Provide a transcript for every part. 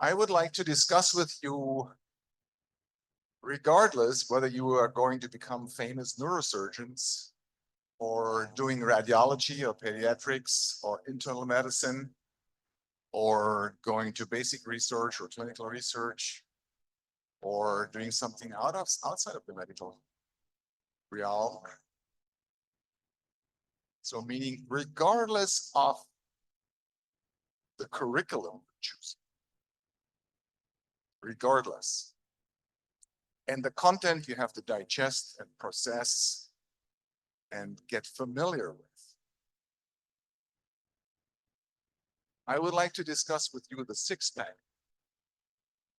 I would like to discuss with you, regardless whether you are going to become famous neurosurgeons or doing radiology or pediatrics or internal medicine, or going to basic research or clinical research, or doing something outside of the medical realm. So meaning regardless of the curriculum you choose, regardless. And the content you have to digest and process and get familiar with. I would like to discuss with you the six-pack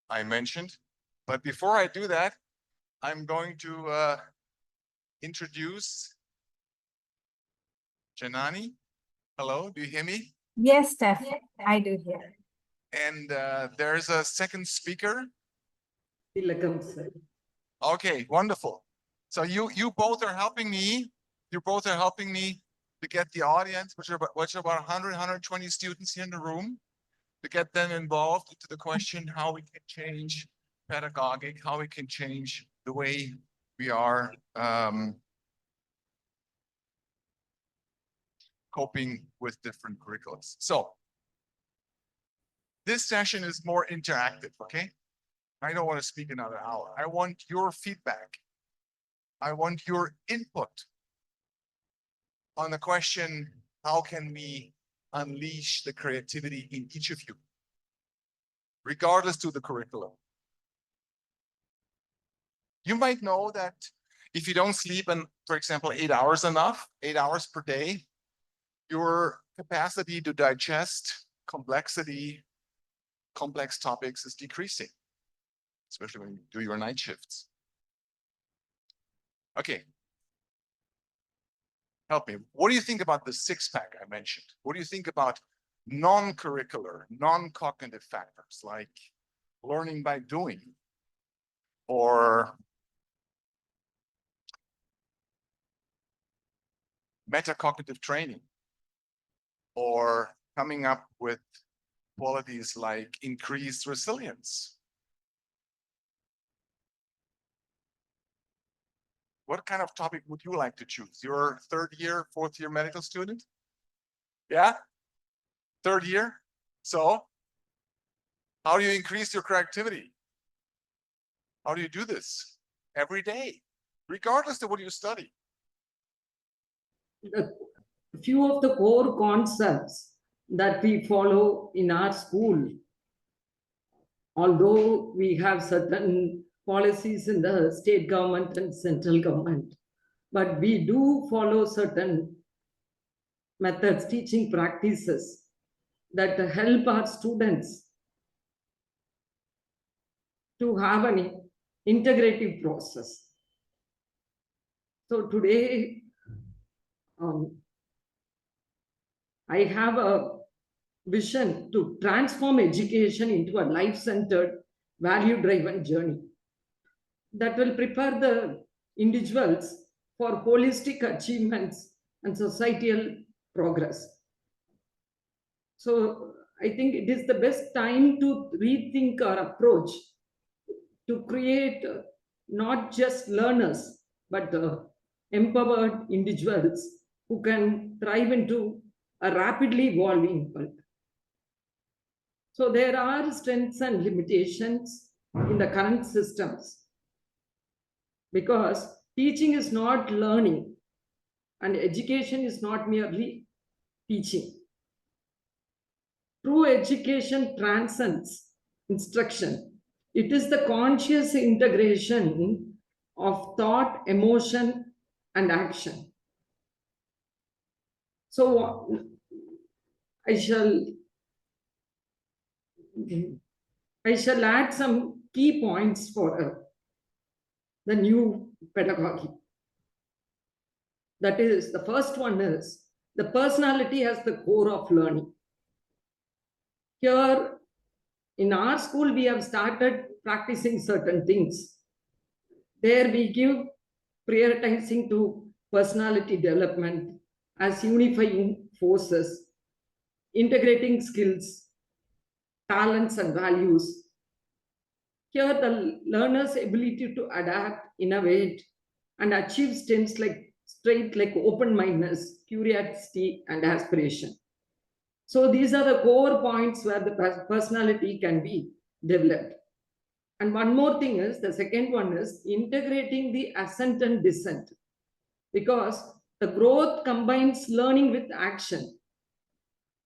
I mentioned. But before I do that, I'm going to introduce Janani. Hello, do you hear me? Yes, Steph, I do hear. And there's a second speaker. Thilagam, sir. Okay, wonderful. So you both are helping me. You both are helping me to get the audience, which are about 100, 120 students here in the room, to get them involved into the question how we can change pedagogic, how we can change the way we are coping with different curriculums. So this session is more interactive, okay? I don't want to speak another hour. I want your feedback. I want your input on the question, how can we unleash the creativity in each of you, regardless to the curriculum? You might know that if you don't sleep, and for example, 8 hours enough, 8 hours per day, your capacity to digest complexity, complex topics is decreasing, especially when you do your night shifts. Okay. Help me. What do you think about the six-pack I mentioned? What do you think about non-curricular, non-cognitive factors like learning by doing, or metacognitive training, or coming up with qualities like increased resilience? What kind of topic would you like to choose? Your third year, fourth year medical student? Yeah? Third year? So how do you increase your creativity? How do you do this? Every day, regardless of what you study. A few of the core concepts that we follow in our school, although we have certain policies in the state government and central government, but we do follow certain methods, teaching practices that help our students to have an integrative process. So today, I have a vision to transform education into a life-centered, value-driven journey that will prepare the individuals for holistic achievements and societal progress. So I think it is the best time to rethink our approach to create not just learners, but empowered individuals who can thrive into a rapidly evolving world. So there are strengths and limitations in the current systems, because teaching is not learning and education is not merely teaching. True education transcends instruction. It is the conscious integration of thought, emotion, and action. So I shall add some key points for the new pedagogy. That is, the first one is the personality as the core of learning. Here in our school, we have started practicing certain things. There we give prioritizing to personality development as unifying forces, integrating skills, talents and values. Here, the learner's ability to adapt, innovate, and achieve strengths like straight like open-mindedness, curiosity, and aspiration. So these are the core points where the personality can be developed. And one more thing is, the second one is integrating the ascent and descent, because the growth combines learning with action,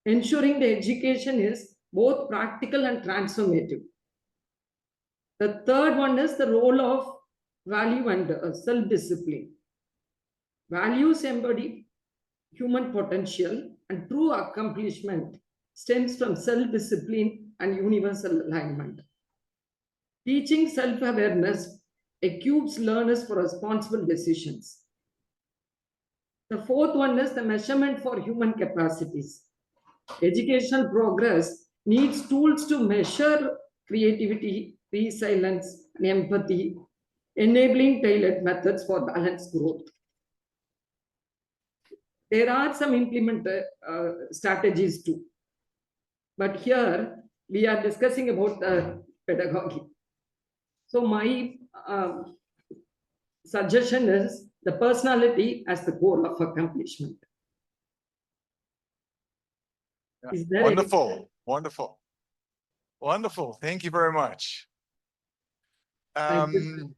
ensuring the education is both practical and transformative. The third one is the role of value and self-discipline. Values embody human potential, and true accomplishment stems from self-discipline and universal alignment. Teaching self-awareness equips learners for responsible decisions. The fourth one is the measurement for human capacities. Educational progress needs tools to measure creativity, resilience, and empathy, enabling tailored methods for balanced growth. There are some implemented strategies too. But here we are discussing about pedagogy. So my suggestion is the personality as the core of accomplishment. Yeah. Is there Wonderful, wonderful, wonderful. Thank you very much. Thank you.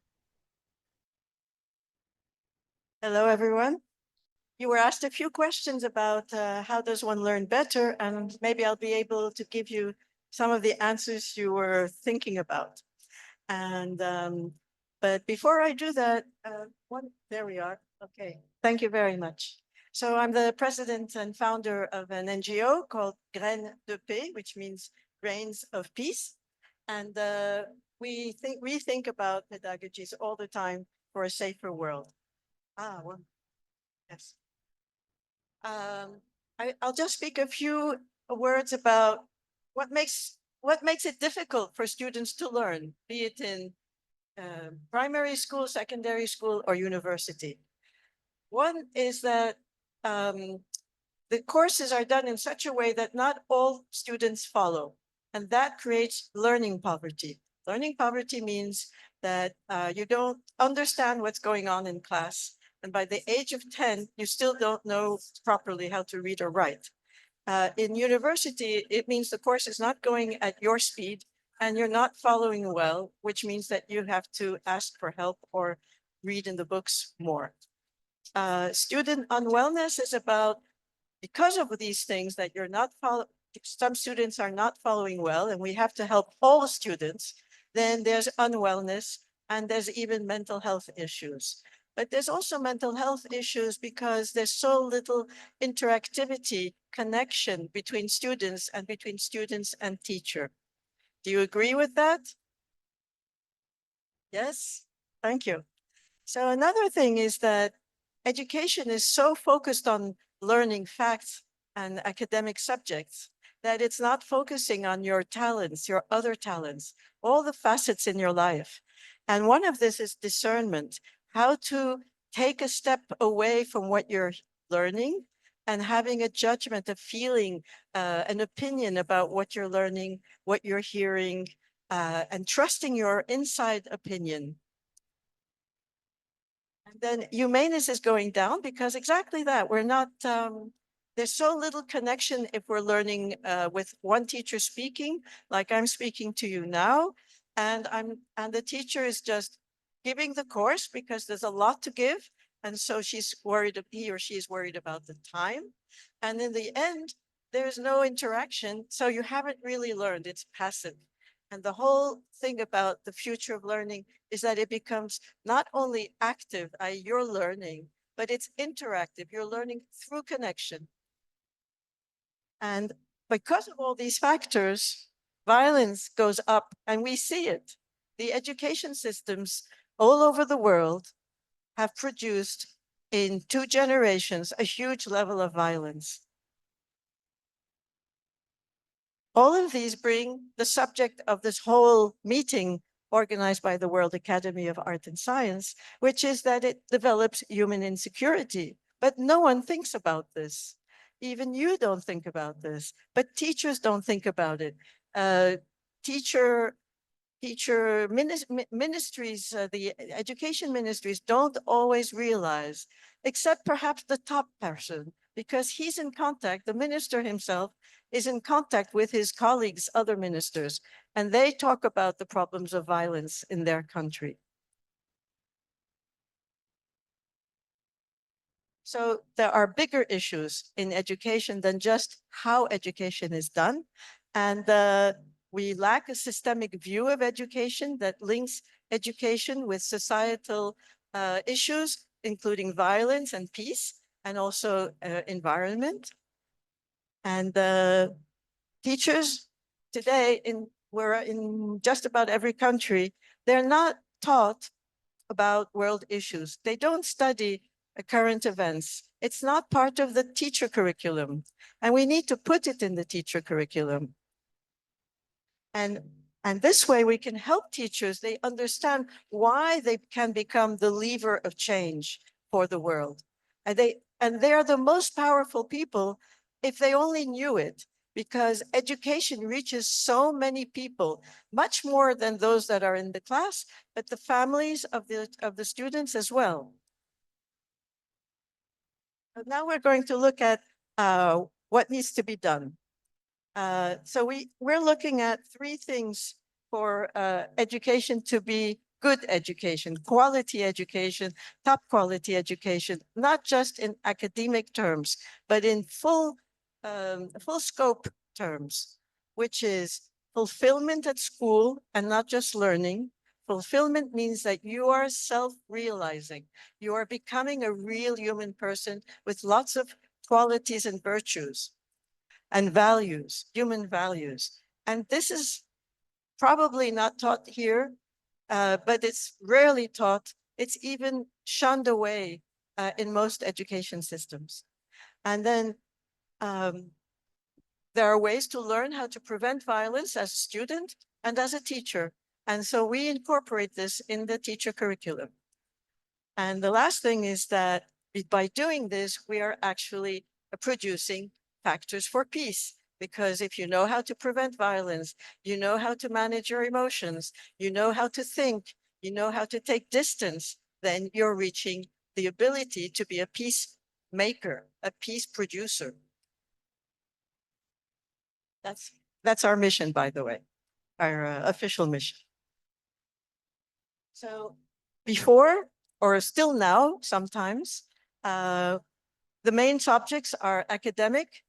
Hello, everyone. You were asked a few questions about how does one learn better, and maybe I'll be able to give you some of the answers you were thinking about. And but before I do that, there we are. Okay, thank you very much. So I'm the president and founder of an NGO called Graines de Paix, which means grains of peace. And we rethink about pedagogies all the time for a safer world. Well, yes. I'll just speak a few words about what makes it difficult for students to learn, be it in primary school, secondary school, or university. One is that the courses are done in such a way that not all students follow, and that creates learning poverty. Learning poverty means that you don't understand what's going on in class, and by the age of 10, you still don't know properly how to read or write. In university, it means the course is not going at your speed and you're not following well, which means that you have to ask for help or read in the books more. Student unwellness is about, because of these things that you're not following, some students are not following well, and we have to help all students, then there's unwellness and there's even mental health issues. But there's also mental health issues because there's so little interactivity, connection between students and teacher. Do you agree with that? Yes, thank you. So another thing is that education is so focused on learning facts and academic subjects that it's not focusing on your talents, your other talents, all the facets in your life. And one of this is discernment, how to take a step away from what you're learning and having a judgment, a feeling, an opinion about what you're learning, what you're hearing, and trusting your inside opinion. And then humaneness is going down because exactly that. We're not, there's so little connection if we're learning with one teacher speaking, like I'm speaking to you now, and the teacher is just giving the course because there's a lot to give. And so he or she is worried about the time. And in the end, there's no interaction. So you haven't really learned, it's passive. And the whole thing about the future of learning is that it becomes not only active, you're learning, but it's interactive. You're learning through connection. And because of all these factors, violence goes up, and we see it. The education systems all over the world have produced in 2 generations a huge level of violence. All of these bring the subject of this whole meeting organized by the World Academy of Art and Science, which is that it develops human insecurity. But no one thinks about this. Even you don't think about this, but teachers don't think about it. teacher ministries, the education ministries don't always realize, except perhaps the top person, because he's in contact, the minister himself is in contact with his colleagues, other ministers, and they talk about the problems of violence in their country. So there are bigger issues in education than just how education is done. And we lack a systemic view of education that links education with societal issues, including violence and peace, and also environment. And teachers today we're in just about every country, they're not taught about world issues. They don't study current events. It's not part of the teacher curriculum, and we need to put it in the teacher curriculum. And this way we can help teachers. They understand why they can become the lever of change for the world. And they are the most powerful people if they only knew it, because education reaches so many people, much more than those that are in the class, but the families of the students as well. But now we're going to look at what needs to be done. So we're looking at three things for education to be good education, quality education, top quality education, not just in academic terms, but in full scope terms, which is fulfillment at school and not just learning. Fulfillment means that you are self-realizing. You are becoming a real human person with lots of qualities and virtues and values, human values. And this is probably not taught here, but it's rarely taught. It's even shunned away in most education systems. And then there are ways to learn how to prevent violence as a student and as a teacher. And so we incorporate this in the teacher curriculum. And the last thing is that by doing this, we are actually producing factors for peace. Because if you know how to prevent violence, you know how to manage your emotions, you know how to think, you know how to take distance, then you're reaching the ability to be a peacemaker, a peace producer. That's our mission, by the way, our official mission. So before, or still now, sometimes, the main subjects are academic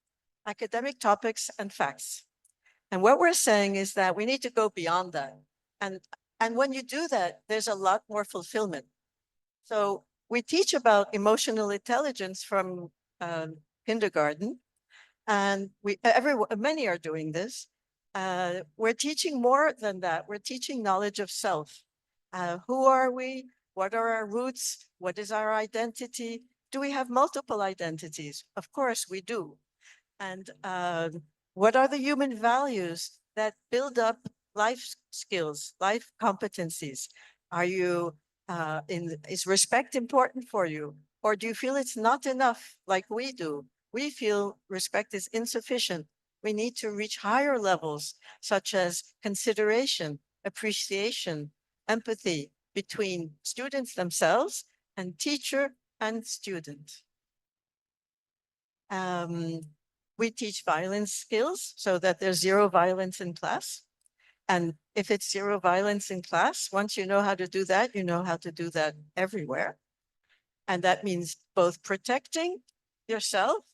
topics and facts. And what we're saying is that we need to go beyond that. And when you do that, there's a lot more fulfillment. So we teach about emotional intelligence from kindergarten, and many are doing this. We're teaching more than that. We're teaching knowledge of self. Who are we? What are our roots? What is our identity? Do we have multiple identities? Of course we do. And what are the human values that build up life skills, life competencies? Are you is respect important for you? Or do you feel it's not enough like we do? We feel respect is insufficient. We need to reach higher levels, such as consideration, appreciation, empathy between students themselves and teacher and student. We teach violence skills so that there's zero violence in class. And if it's zero violence in class, once you know how to do that, you know how to do that everywhere. And that means both protecting yourself,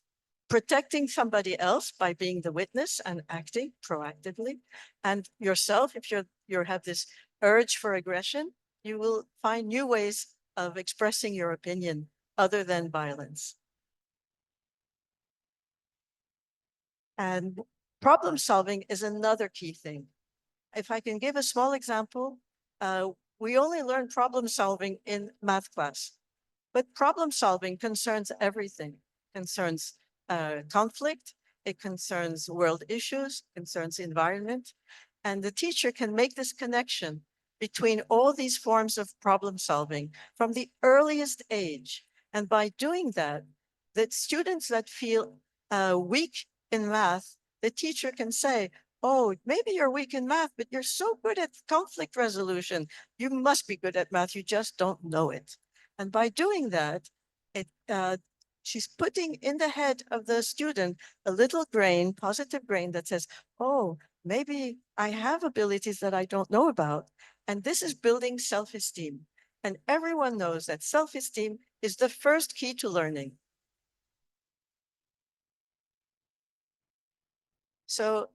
protecting somebody else by being the witness and acting proactively, and yourself, if you have this urge for aggression, you will find new ways of expressing your opinion other than violence. And problem solving is another key thing. If I can give a small example, we only learn problem solving in math class, but problem solving concerns everything. Concerns conflict, it concerns world issues, concerns environment, and the teacher can make this connection between all these forms of problem solving from the earliest age. And by doing that, the students that feel weak in math, the teacher can say, oh, maybe you're weak in math, but you're so good at conflict resolution. You must be good at math. You just don't know it. And by doing that, she's putting in the head of the student a little grain, positive grain that says, oh, maybe I have abilities that I don't know about. And this is building self-esteem. And everyone knows that self-esteem is the first key to learning. So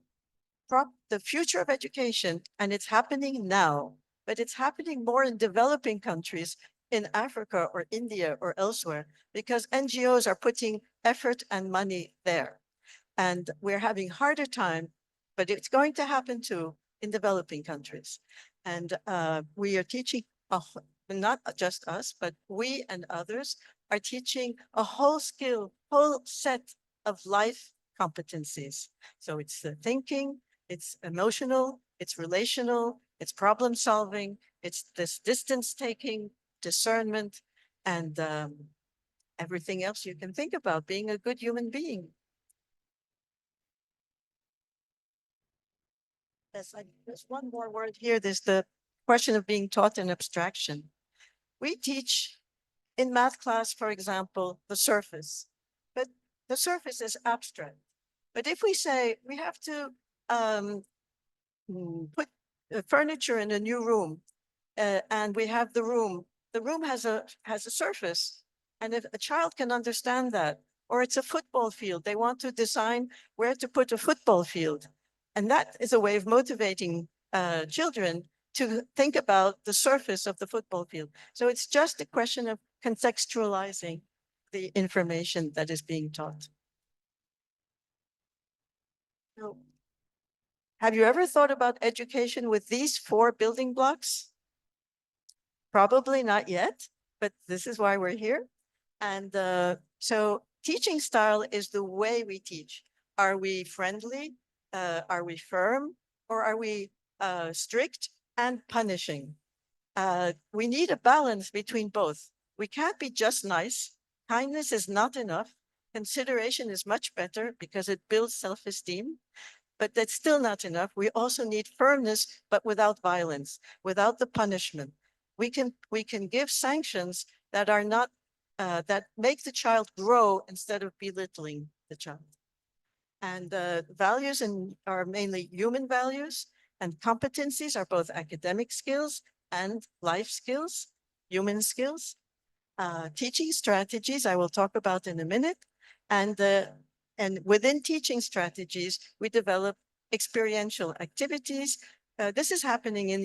the future of education, and it's happening now, but it's happening more in developing countries in Africa or India or elsewhere, because NGOs are putting effort and money there. And we're having harder time, but it's going to happen too in developing countries. And we are teaching, not just us, but we and others are teaching a whole set of life competencies. So it's the thinking, it's emotional, it's relational, it's problem solving, it's this distance taking, discernment, and everything else you can think about being a good human being. There's one more word here. There's the question of being taught in abstraction. We teach in math class, for example, the surface, but the surface is abstract. But if we say we have to put furniture in a new room, and we have the room has a surface, and if a child can understand that, or it's a football field, they want to design where to put a football field, and that is a way of motivating children to think about the surface of the football field. So it's just a question of contextualizing the information that is being taught. So, have you ever thought about education with these 4 building blocks? Probably not yet, but this is why we're here. And so teaching style is the way we teach. Are we friendly? Are we firm? Or are we strict and punishing? We need a balance between both. We can't be just nice. Kindness is not enough. Consideration is much better because it builds self-esteem, but that's still not enough. We also need firmness, but without violence, without the punishment. We can give sanctions that are not, that make the child grow instead of belittling the child. And values are mainly human values, and competencies are both academic skills and life skills, human skills. Teaching strategies, I will talk about in a minute. And within teaching strategies, we develop experiential activities. This is happening in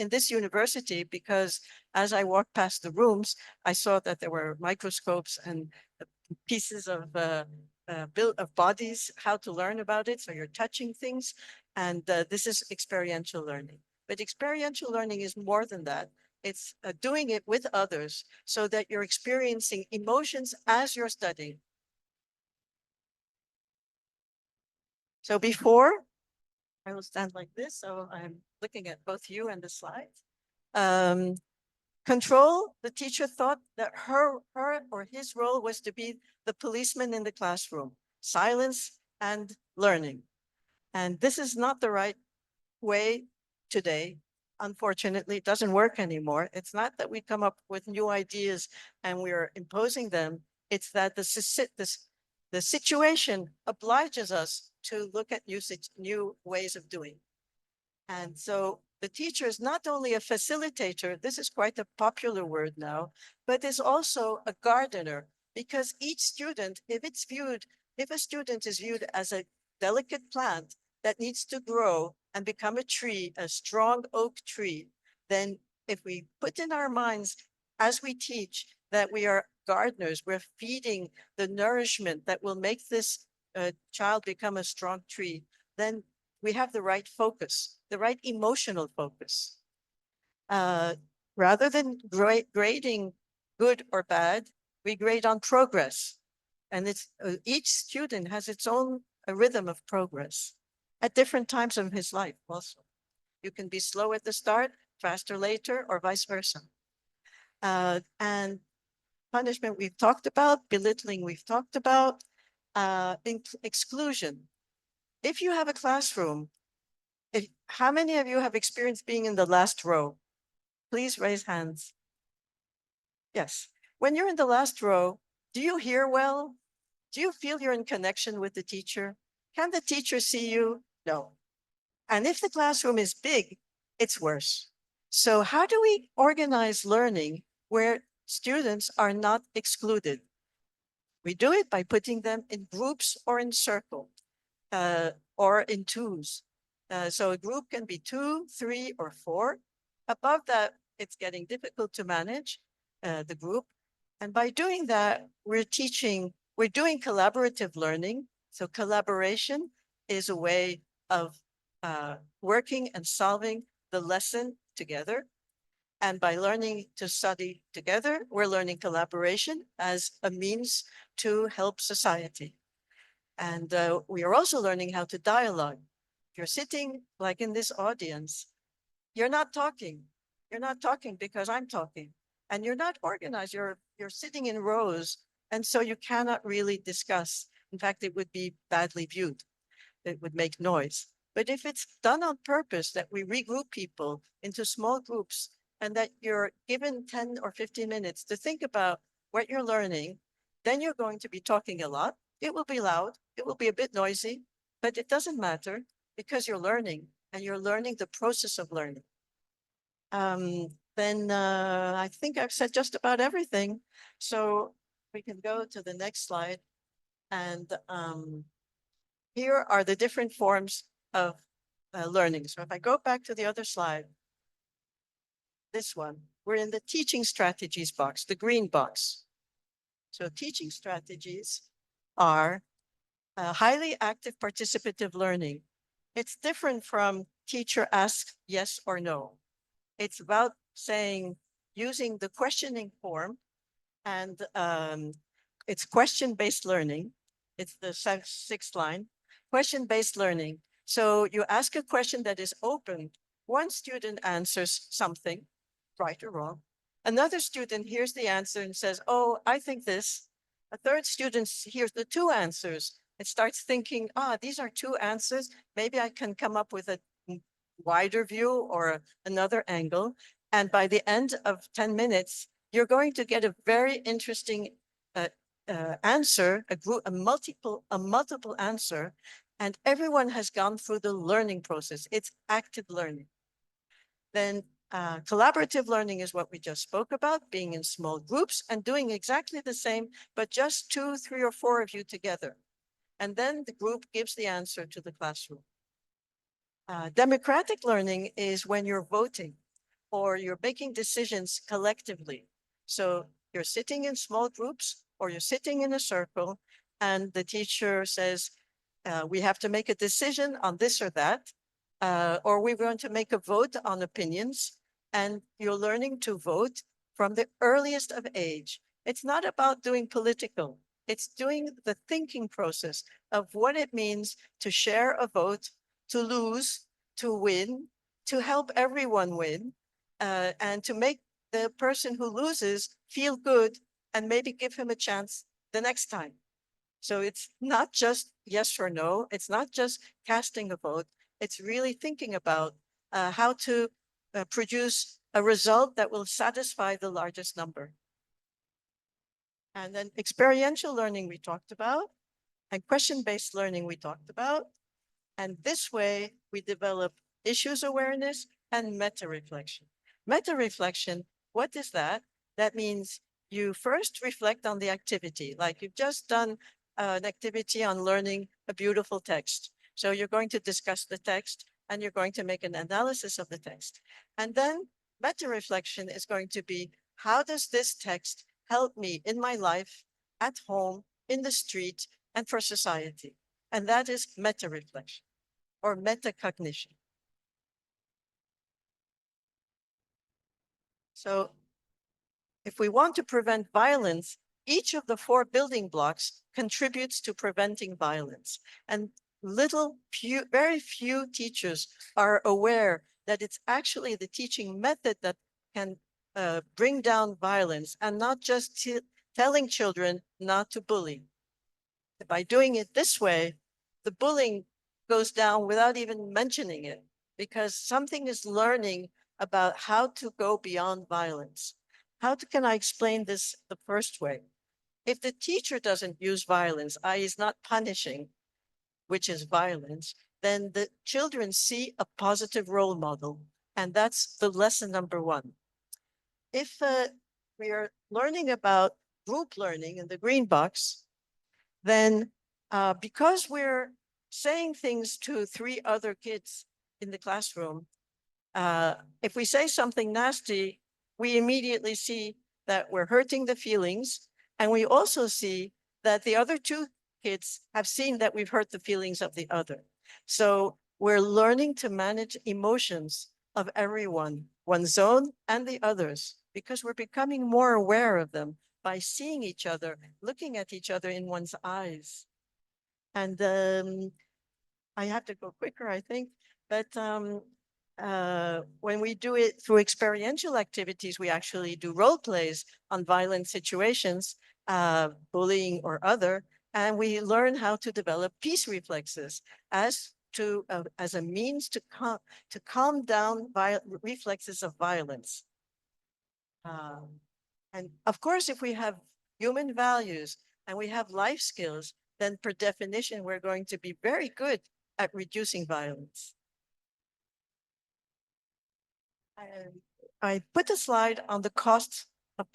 this university because as I walked past the rooms, I saw that there were microscopes and pieces of build of bodies, how to learn about it. So you're touching things, and this is experiential learning. But experiential learning is more than that. It's doing it with others so that you're experiencing emotions as you're studying. So before, I will stand like this, so I'm looking at both you and the slides. Control, the teacher thought that her or his role was to be the policeman in the classroom, silence and learning. And this is not the right way today. Unfortunately, it doesn't work anymore. It's not that we come up with new ideas and we're imposing them. It's that the situation obliges us to look at new ways of doing. And so the teacher is not only a facilitator, this is quite a popular word now, but is also a gardener, because each student, if a student is viewed as a delicate plant that needs to grow and become a tree, a strong oak tree, then if we put in our minds as we teach that we are gardeners, we're feeding the nourishment that will make this child become a strong tree, then we have the right focus, the right emotional focus. Rather than grading good or bad, we grade on progress. And it's each student has its own rhythm of progress at different times of his life also. You can be slow at the start, faster later, or vice versa. And punishment we've talked about, belittling we've talked about, exclusion. If you have a classroom How many of you have experienced being in the last row? Please raise hands. Yes. When you're in the last row, do you hear well? Do you feel you're in connection with the teacher? Can the teacher see you? No. And if the classroom is big, it's worse. So how do we organize learning where students are not excluded? We do it by putting them in groups or in circle, or in twos. So a group can be 2, 3, or 4. Above that, it's getting difficult to manage the group. And by doing that, we're doing collaborative learning. So collaboration is a way of working and solving the lesson together. And by learning to study together, we're learning collaboration as a means to help society. And we are also learning how to dialogue. If you're sitting like in this audience, you're not talking. You're not talking because I'm talking. And you're not organized. You're sitting in rows. And so you cannot really discuss. In fact, it would be badly viewed. It would make noise. But if it's done on purpose, that we regroup people into small groups and that you're given 10 or 15 minutes to think about what you're learning, then you're going to be talking a lot. It will be loud. It will be a bit noisy, but it doesn't matter because you're learning and you're learning the process of learning. Then I think I've said just about everything. So we can go to the next slide. And here are the different forms of learning. So if I go back to the other slide, this one, we're in the teaching strategies box, the green box. So teaching strategies are highly active participative learning. It's different from teacher asks yes or no. It's about saying, using the questioning form, and it's question-based learning. It's the sixth line, question-based learning. So you ask a question that is open. One student answers something, right or wrong. Another student hears the answer and says, oh, I think this. A third student hears the 2 answers and starts thinking, these are 2 answers. Maybe I can come up with a wider view or another angle. And by the end of 10 minutes, you're going to get a very interesting answer, a multiple answer, and everyone has gone through the learning process. It's active learning. Then collaborative learning is what we just spoke about, being in small groups and doing exactly the same, but just 2, 3, or 4 of you together. And then the group gives the answer to the classroom. Democratic learning is when you're voting or you're making decisions collectively. So you're sitting in small groups or you're sitting in a circle and the teacher says, we have to make a decision on this or that, or we're going to make a vote on opinions, and you're learning to vote from the earliest of age. It's not about doing political. It's doing the thinking process of what it means to share a vote, to lose, to win, to help everyone win, and to make the person who loses feel good and maybe give him a chance the next time. So it's not just yes or no. It's not just casting a vote. It's really thinking about how to produce a result that will satisfy the largest number. And then experiential learning we talked about, and question-based learning we talked about. And this way we develop issues awareness and meta-reflection. Meta-reflection, what is that? That means you first reflect on the activity, like you've just done an activity on learning a beautiful text. So you're going to discuss the text and you're going to make an analysis of the text. And then meta-reflection is going to be, how does this text help me in my life, at home, in the street, and for society? And that is meta-reflection or metacognition. So if we want to prevent violence, each of the 4 building blocks contributes to preventing violence. And very few teachers are aware that it's actually the teaching method that can bring down violence, and not just telling children not to bully. By doing it this way, the bullying goes down without even mentioning it. because something is learning about how to go beyond violence. Can I explain this the first way? If the teacher doesn't use violence, i.e. is not punishing, which is violence, then the children see a positive role model. And that's the lesson number one. If we are learning about group learning in the green box, then because we're saying things to 3 other kids in the classroom, if we say something nasty, we immediately see that we're hurting the feelings. And we also see that the other 2 kids have seen that we've hurt the feelings of the other. So we're learning to manage emotions of everyone, one's own and the others, because we're becoming more aware of them by seeing each other, looking at each other in one's eyes. And I have to go quicker, I think, but when we do it through experiential activities, we actually do role plays on violent situations, bullying or other, and we learn how to develop peace reflexes as a means to calm down reflexes of violence. And of course, if we have human values and we have life skills, then per definition, we're going to be very good at reducing violence. I put a slide on the cost of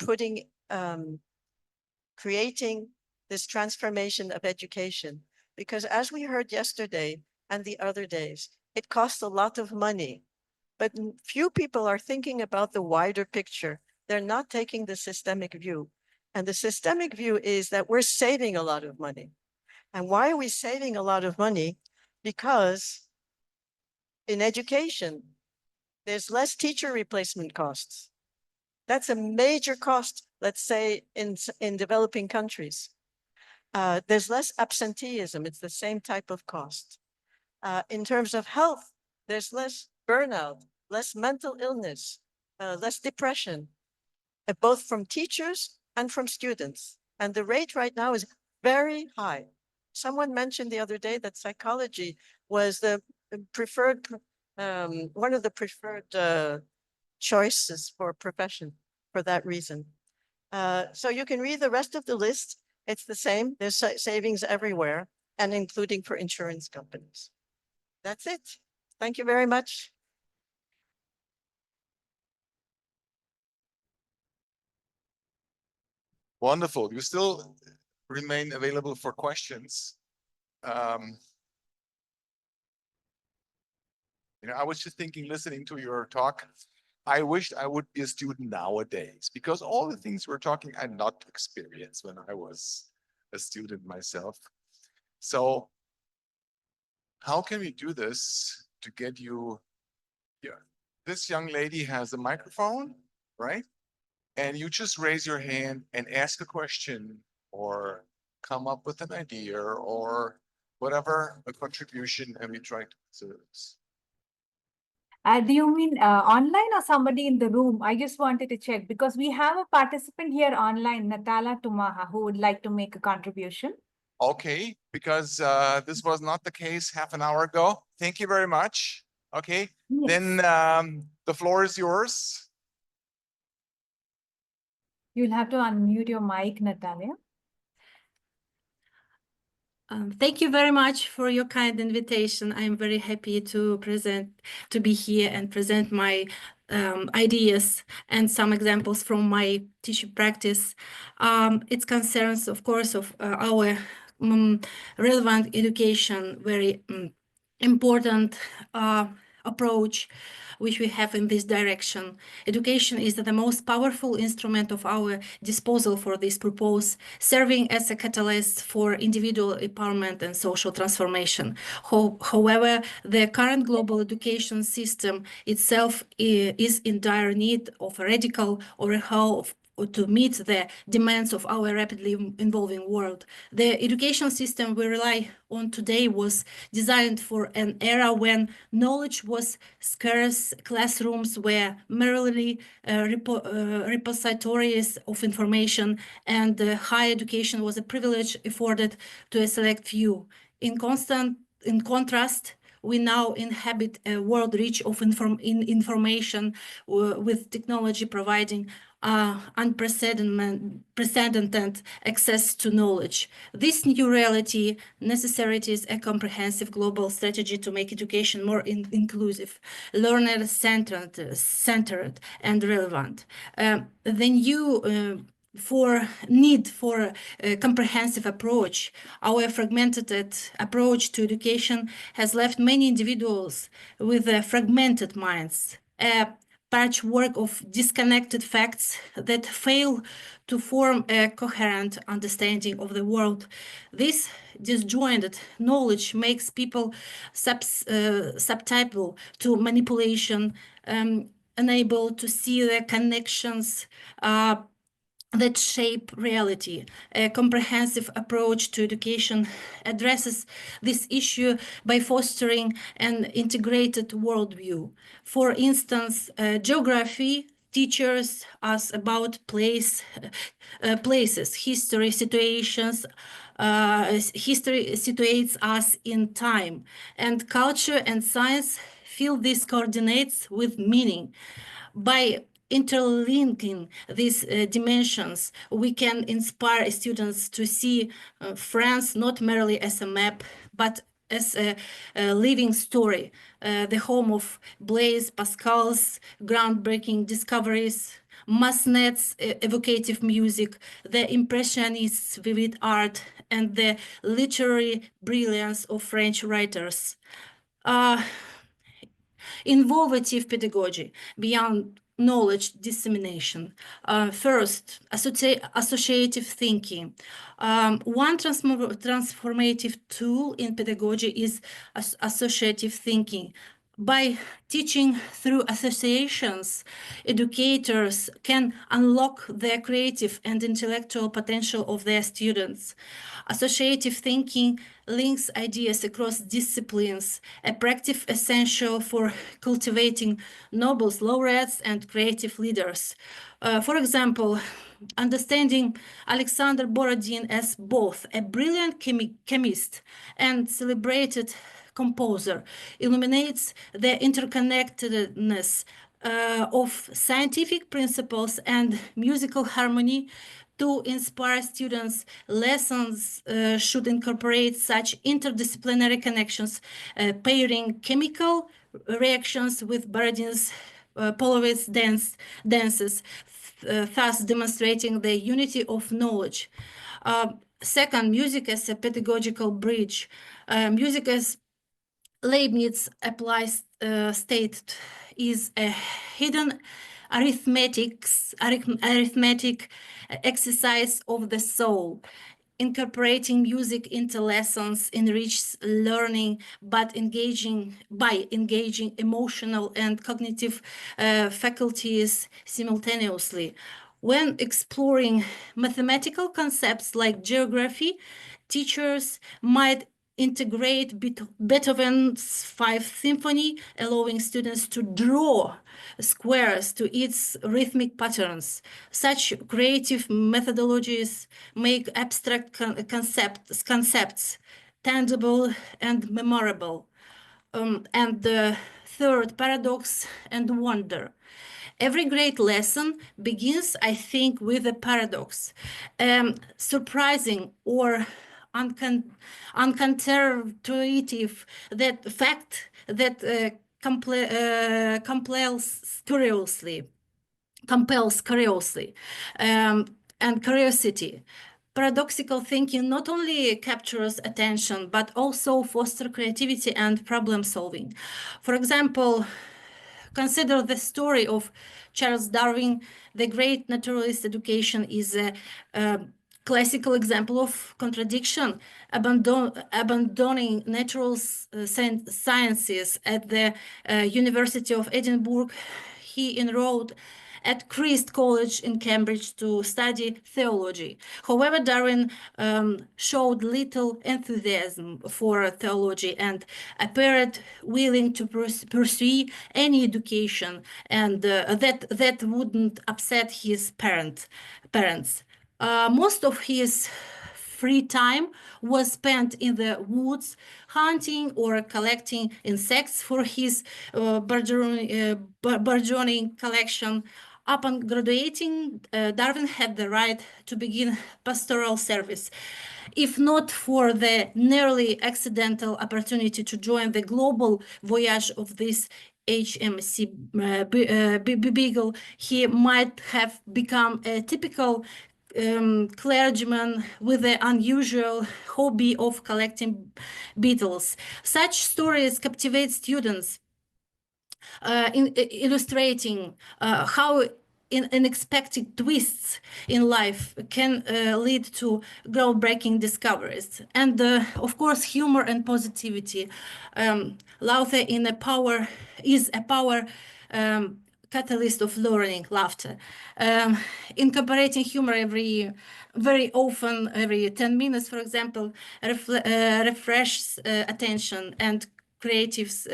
creating this transformation of education, because as we heard yesterday and the other days, it costs a lot of money, but few people are thinking about the wider picture. They're not taking the systemic view. And the systemic view is that we're saving a lot of money. And why are we saving a lot of money? Because in education, there's less teacher replacement costs. That's a major cost, let's say, in developing countries. There's less absenteeism. It's the same type of cost. In terms of health, there's less burnout, less mental illness, less depression, both from teachers and from students. And the rate right now is very high. Someone mentioned the other day that psychology was the preferred, one of the preferred choices for profession for that reason. So you can read the rest of the list. It's the same. There's savings everywhere, and including for insurance companies. That's it. Thank you very much. Wonderful. You still remain available for questions. I was just thinking, listening to your talk, I wished I would be a student nowadays, because all the things we're talking, I not experienced when I was a student myself. So how can we do this to get you here? This young lady has a microphone, right? And you just raise your hand and ask a question or come up with an idea or whatever, a contribution, and we try to answer this. Do you mean online or somebody in the room? I just wanted to check because we have a participant here online, Natala Tumaha, who would like to make a contribution. Okay, because this was not the case half an hour ago. Thank you very much. Okay, Yes. then the floor is yours. You'll have to unmute your mic, Natalia. Thank you very much for your kind invitation. I'm very happy to be here and present my ideas and some examples from my teaching practice. It concerns, of course, of our relevant education, very important approach which we have in this direction. Education is the most powerful instrument of our disposal for this purpose, serving as a catalyst for individual empowerment and social transformation. However, the current global education system itself is in dire need of a radical overhaul to meet the demands of our rapidly evolving world. The education system we rely on today was designed for an era when knowledge was scarce, classrooms were merely repositories of information, and higher education was a privilege afforded to a select few. In contrast, we now inhabit a world rich of information, with technology providing unprecedented access to knowledge. This new reality necessitates a comprehensive global strategy to make education more inclusive, learner-centered, and relevant. The new need for a comprehensive approach, our fragmented approach to education has left many individuals with fragmented minds, a patchwork of disconnected facts that fail to form a coherent understanding of the world. This disjointed knowledge makes people susceptible to manipulation, unable to see the connections that shape reality. A comprehensive approach to education addresses this issue by fostering an integrated worldview. For instance, geography teaches us about places, history situations, history situates us in time, and culture and science fill these coordinates with meaning. By interlinking these dimensions, we can inspire students to see France not merely as a map, but as a living story, the home of Blaise Pascal's groundbreaking discoveries, Massenet's evocative music, the Impressionists' vivid art, and the literary brilliance of French writers. Innovative pedagogy beyond knowledge dissemination. First, associative thinking. One transformative tool in pedagogy is associative thinking. By teaching through associations, educators can unlock the creative and intellectual potential of their students. Associative thinking links ideas across disciplines, a practice essential for cultivating Nobel laureates and creative leaders. For example, understanding Alexander Borodin as both a brilliant chemist and celebrated composer illuminates the interconnectedness of scientific principles and musical harmony. To inspire students, lessons should incorporate such interdisciplinary connections, pairing chemical reactions with Borodin's Polovets dances, thus demonstrating the unity of knowledge. Second, music as a pedagogical bridge. Music, as Leibniz applies stated, is a hidden arithmetic exercise of the soul. Incorporating music into lessons enriches learning, but by engaging emotional and cognitive faculties simultaneously. When exploring mathematical concepts like geography, teachers might integrate Beethoven's Fifth Symphony, allowing students to draw squares to its rhythmic patterns. Such creative methodologies make abstract concepts tangible and memorable. And the third, paradox and wonder. Every great lesson begins, I think, with a paradox. Surprising or uncounterintuitive that fact that compels curiosity and curiosity. Paradoxical thinking not only captures attention, but also fosters creativity and problem solving. For example, consider the story of Charles Darwin. The great naturalist education is a classical example of contradiction. Abandoning natural sciences at the University of Edinburgh, he enrolled at Christ College in Cambridge to study theology. However, Darwin showed little enthusiasm for theology and appeared willing to pursue any education, and that wouldn't upset his parents. Most of his free time was spent in the woods, hunting or collecting insects for his burgeoning collection. Upon graduating, Darwin had the right to begin pastoral service. If not for the nearly accidental opportunity to join the global voyage of this HMC Beagle, he might have become a typical clergyman with the unusual hobby of collecting beetles. Such stories captivate students, illustrating how unexpected twists in life can lead to groundbreaking discoveries. And of course, humor and positivity. Laughter is a power catalyst of learning, laughter. Incorporating humor very often, every 10 minutes, for example, refreshes attention and creates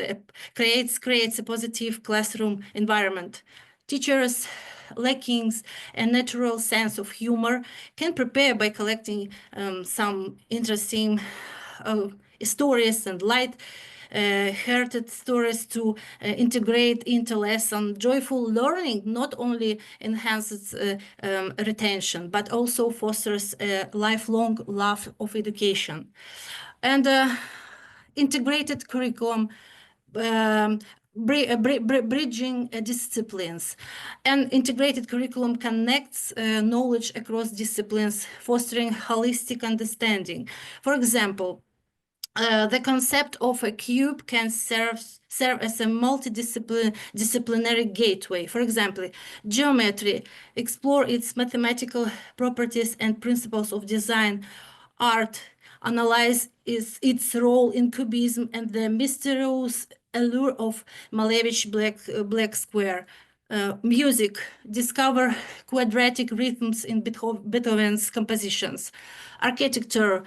a positive classroom environment. Teachers lacking a natural sense of humor can prepare by collecting some interesting stories and light-hearted stories to integrate into lesson. Joyful learning not only enhances retention, but also fosters a lifelong love of education. And integrated curriculum, bridging disciplines. An integrated curriculum connects knowledge across disciplines, fostering holistic understanding. For example, the concept of a cube can serve as a multidisciplinary gateway. For example, geometry, explore its mathematical properties and principles of design. Art, analyze its role in cubism and the mysterious allure of Malevich black square. Music, discover quadratic rhythms in Beethoven's compositions. Architecture,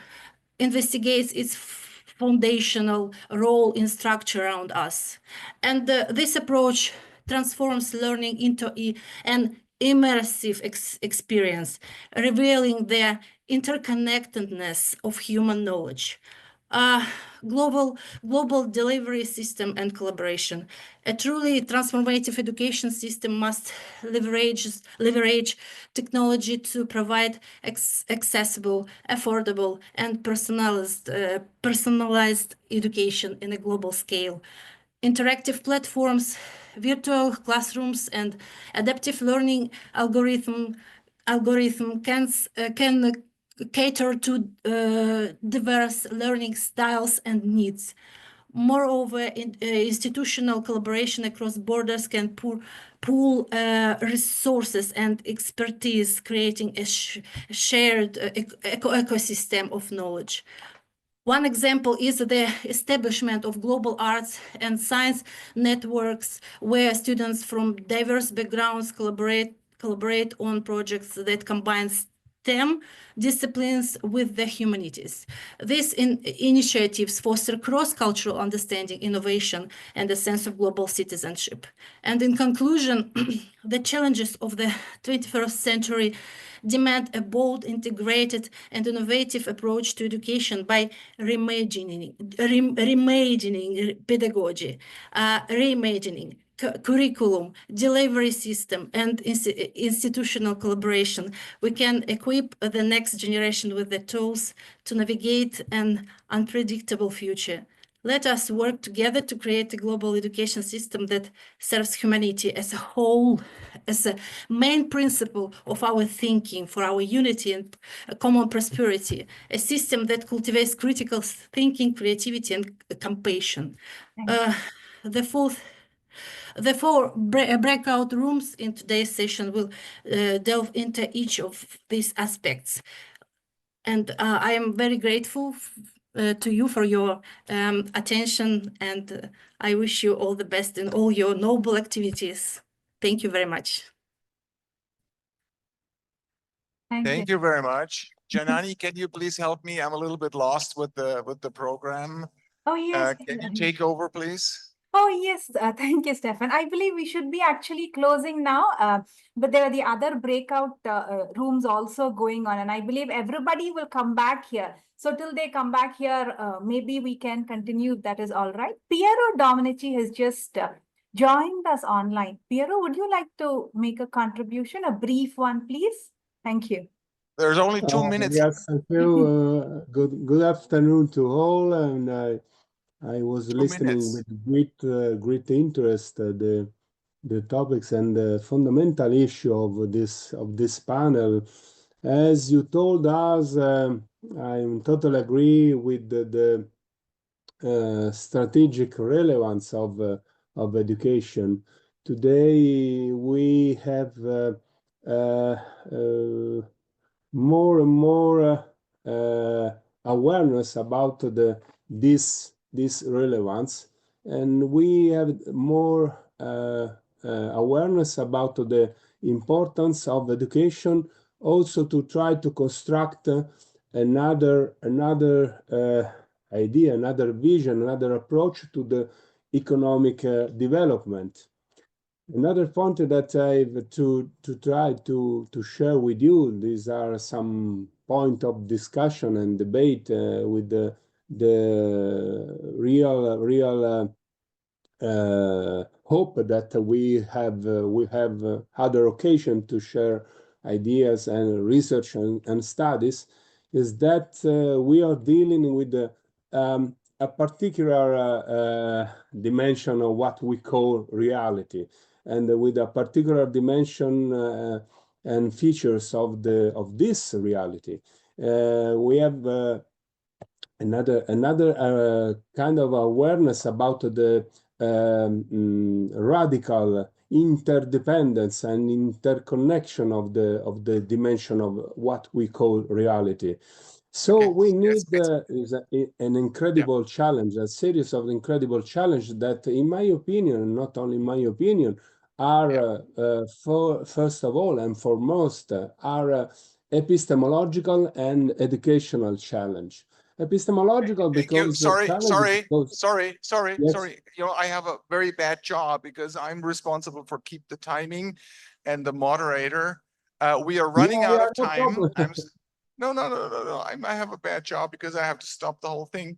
investigates its foundational role in structure around us. And this approach transforms learning into an immersive experience, revealing the interconnectedness of human knowledge. Global delivery system and collaboration. A truly transformative education system must leverage technology to provide accessible, affordable, and personalized education in a global scale. Interactive platforms, virtual classrooms, and adaptive learning algorithm can cater to diverse learning styles and needs. Moreover, institutional collaboration across borders can pool resources and expertise, creating a shared ecosystem of knowledge. One example is the establishment of global arts and science networks where students from diverse backgrounds collaborate on projects that combine STEM disciplines with the humanities. These initiatives foster cross-cultural understanding, innovation, and a sense of global citizenship. And in conclusion, the challenges of the 21st century demand a bold, integrated, and innovative approach to education by reimagining pedagogy, reimagining curriculum, delivery system, and institutional collaboration. We can equip the next generation with the tools to navigate an unpredictable future. Let us work together to create a global education system that serves humanity as a whole, as a main principle of our thinking for our unity and common prosperity, a system that cultivates critical thinking, creativity, and compassion. The four breakout rooms in today's session will delve into each of these aspects. And I am very grateful to you for your attention, and I wish you all the best in all your noble activities. Thank you very much. Thank you very much. Janani, can you please help me? I'm a little bit lost with the program. Oh, yes. Can you take over, please? Oh, yes. Thank you, Stefan. I believe we should be actually closing now, but there are the other breakout rooms also going on, and I believe everybody will come back here. So till they come back here, maybe we can continue. That is all right. Piero Dominici has just joined us online. Piero, would you like to make a contribution, a brief one, please? Thank you. There's only 2 minutes. Yes, thank you. Good afternoon to all, and I was 2 listening minutes. with great interest the topics and the fundamental issue of this panel. As you told us, I totally agree with the strategic relevance of education. Today we have more and more awareness about this relevance, and we have more awareness about the importance of education, also to try to construct another idea, another vision, another approach to the economic development. Another point that I've to try to share with you, these are some point of discussion and debate with the real hope that we have other occasion to share ideas and research and studies, is that we are dealing with a particular dimension of what we call reality, and with a particular dimension and features of this reality. We have another kind of awareness about the radical interdependence and interconnection of the dimension of what we call reality. So Okay. we need Yes, an incredible challenge, a series of incredible challenges that, in my opinion, not only in my opinion, are first of all and foremost are epistemological and educational challenge. Epistemological Thank you. because the challenge goes, yes. Sorry. You know, I have a very bad job because I'm responsible for keep the timing and the moderator. We are running out Yeah, of no time. problem. No. I have a bad job because I have to stop the whole thing.